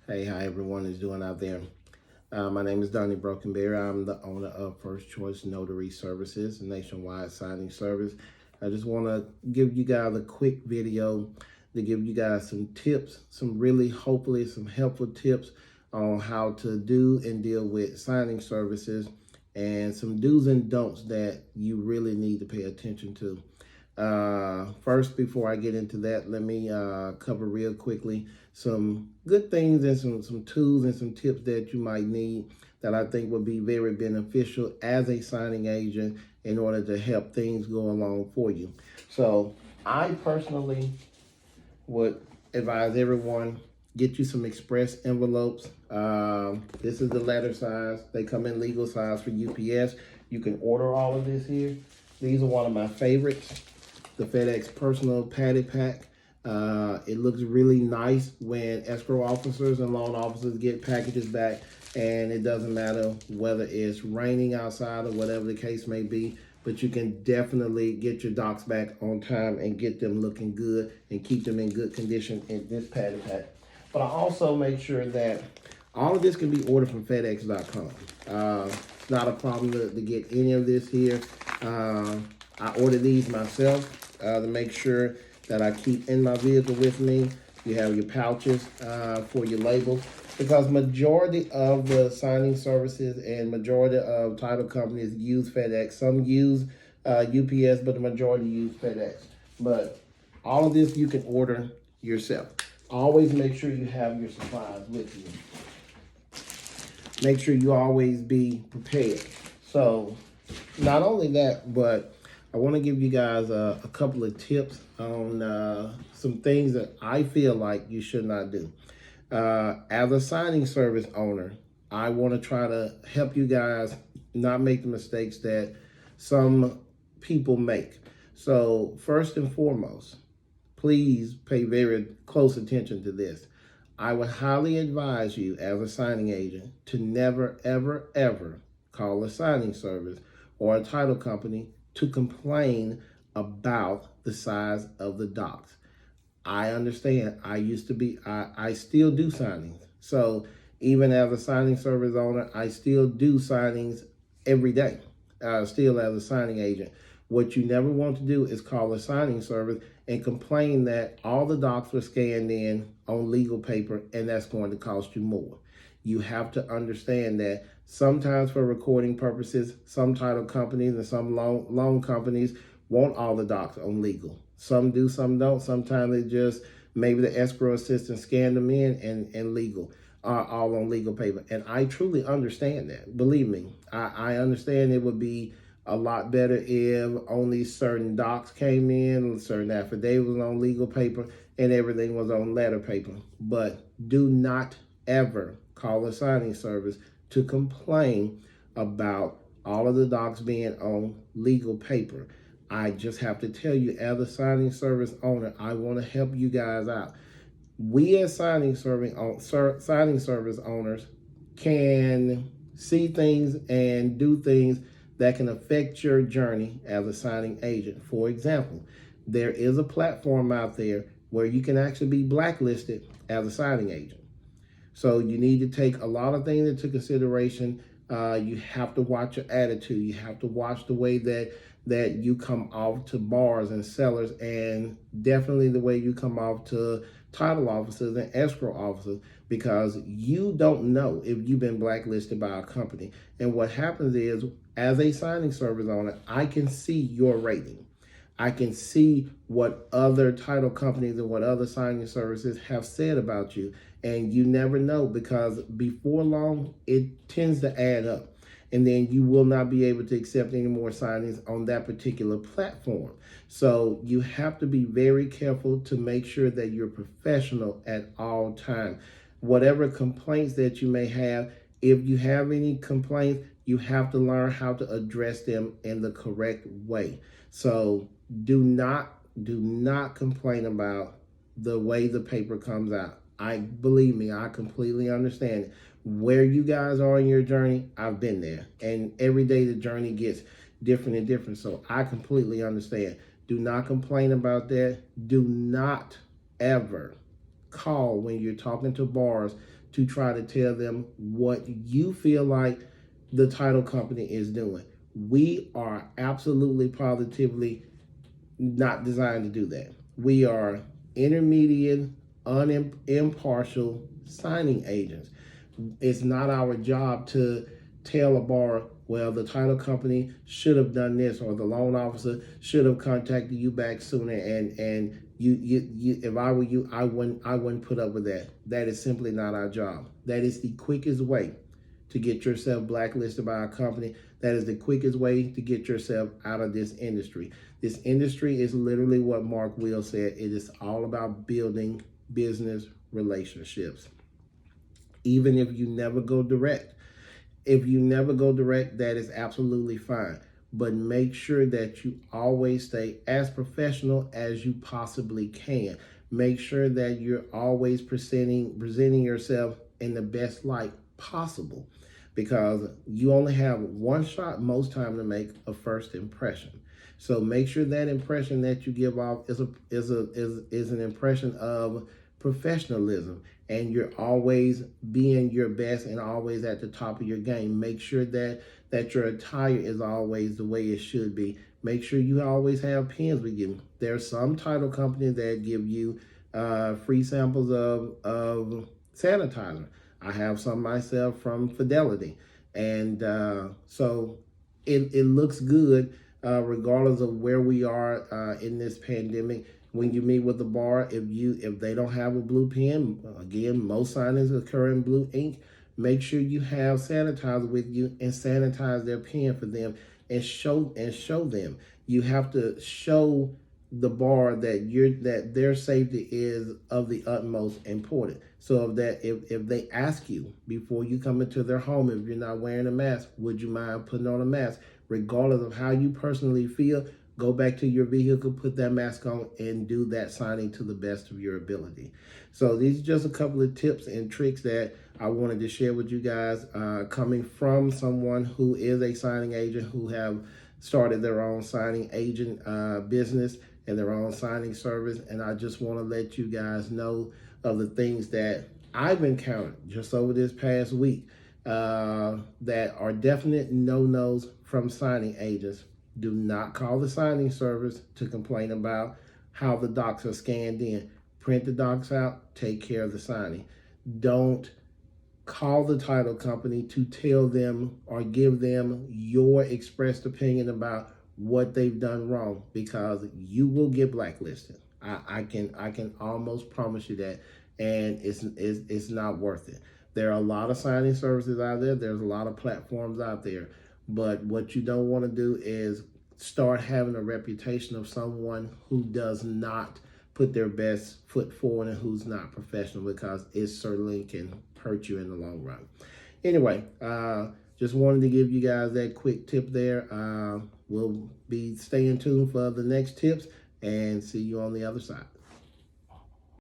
Hey, how everyone is doing out there. My name is Donnie Brokenberry. I'm the owner of First Choice Notary Services, a nationwide signing service. I just want to give you guys a quick video to give you guys some tips, some really hopefully some helpful tips on how to do and deal with signing services and some do's and don'ts that you really need to pay attention to. First, before I get into that, let me cover real quickly some good things and some tools and some tips that you might need that I think would be very beneficial as a signing agent in order to help things go along for you. So I personally would advise everyone get you some express envelopes. This is the letter size. They come in legal size for UPS. You can order all of this here. These are one of my favorites, the FedEx Personal Patty Pack. It looks really nice when escrow officers and loan officers get packages back, and it doesn't matter whether it's raining outside or whatever the case may be, but you can definitely get your docs back on time and get them looking good and keep them in good condition in this Patty Pack. But I also make sure that all of this can be ordered from FedEx.com. It's not a problem to get any of this here. I order these myself to make sure that I keep in my vehicle with me. You have your pouches for your labels, because majority of the signing services and majority of title companies use FedEx. Some use UPS, but the majority use FedEx. But all of this you can order yourself. Always make sure you have your supplies with you. Make sure you always be prepared. So not only that, but I want to give you guys a couple of tips on some things that I feel like you should not do. As a signing service owner, I want to try to help you guys not make the mistakes that some people make. So first and foremost, please pay very close attention to this. I would highly advise you as a signing agent to never, ever, ever call a signing service or a title company to complain about the size of the docs. I understand. I still do signings. So even as a signing service owner, I still do signings every day, still as a signing agent. What you never want to do is call a signing service and complain that all the docs were scanned in on legal paper, and that's going to cost you more. You have to understand that sometimes for recording purposes, some title companies and some loan companies want all the docs on legal. Some do, some don't. Sometimes they just, maybe the escrow assistant scanned them in and legal, all on legal paper. And I truly understand that. Believe me, I understand it would be a lot better if only certain docs came in, certain affidavits on legal paper, and everything was on letter paper. But do not ever call a signing service to complain about all of the docs being on legal paper. I just have to tell you, as a signing service owner, I want to help you guys out. We as signing service owners can see things and do things that can affect your journey as a signing agent. For example, there is a platform out there where you can actually be blacklisted as a signing agent. So you need to take a lot of things into consideration. You have to watch your attitude. You have to watch the way that you come off to bars and sellers, and definitely the way you come off to title officers and escrow officers, because you don't know if you've been blacklisted by a company. And what happens is, as a signing service owner, I can see your rating. I can see what other title companies and what other signing services have said about you. And you never know, because before long, it tends to add up. And then you will not be able to accept any more signings on that particular platform. So you have to be very careful to make sure that you're professional at all times. Whatever complaints that you may have, if you have any complaints, you have to learn how to address them in the correct way. So do not complain about the way the paper comes out. Believe me, I completely understand it. Where you guys are in your journey, I've been there. And every day the journey gets different and different. So I completely understand. Do not complain about that. Do not ever call when you're talking to bars to try to tell them what you feel like the title company is doing. We are absolutely positively not designed to do that. We are intermediate, impartial signing agents. It's not our job to tell a bar, well, the title company should have done this, or the loan officer should have contacted you back sooner. And you if I were you, I wouldn't put up with that. That is simply not our job. That is the quickest way to get yourself blacklisted by a company. That is the quickest way to get yourself out of this industry. This industry is literally what Mark Will said. It is all about building business relationships. Even if you never go direct. If you never go direct, that is absolutely fine. But make sure that you always stay as professional as you possibly can. Make sure that you're always presenting yourself in the best light possible, because you only have one shot most time to make a first impression. So make sure that impression that you give off is an impression of professionalism, and you're always being your best and always at the top of your game. Make sure that your attire is always the way it should be. Make sure you always have pens with you. There are some title companies that give you free samples of sanitizer. I have some myself from Fidelity, and so it looks good regardless of where we are in this pandemic. When you meet with the bar, if they don't have a blue pen, again, most signings occur in blue ink. Make sure you have sanitizer with you and sanitize their pen for them, and show them. You have to show the bar that their safety is of the utmost importance. So if they ask you before you come into their home, if you're not wearing a mask, would you mind putting on a mask? Regardless of how you personally feel, go back to your vehicle, put that mask on, and do that signing to the best of your ability. So these are just a couple of tips and tricks that I wanted to share with you guys, coming from someone who is a signing agent, who have started their own signing agent business and their own signing service. And I just want to let you guys know of the things that I've encountered just over this past week that are definite no-nos from signing agents. Do not call the signing service to complain about how the docs are scanned in. Print the docs out, take care of the signing. Don't call the title company to tell them or give them your expressed opinion about what they've done wrong, because you will get blacklisted. I can almost promise you that, and it's not worth it. There are a lot of signing services out there. There's a lot of platforms out there. But what you don't want to do is start having a reputation of someone who does not put their best foot forward and who's not professional, because it certainly can hurt you in the long run. Anyway, just wanted to give you guys that quick tip there. We'll be staying tuned for the next tips, and see you on the other side.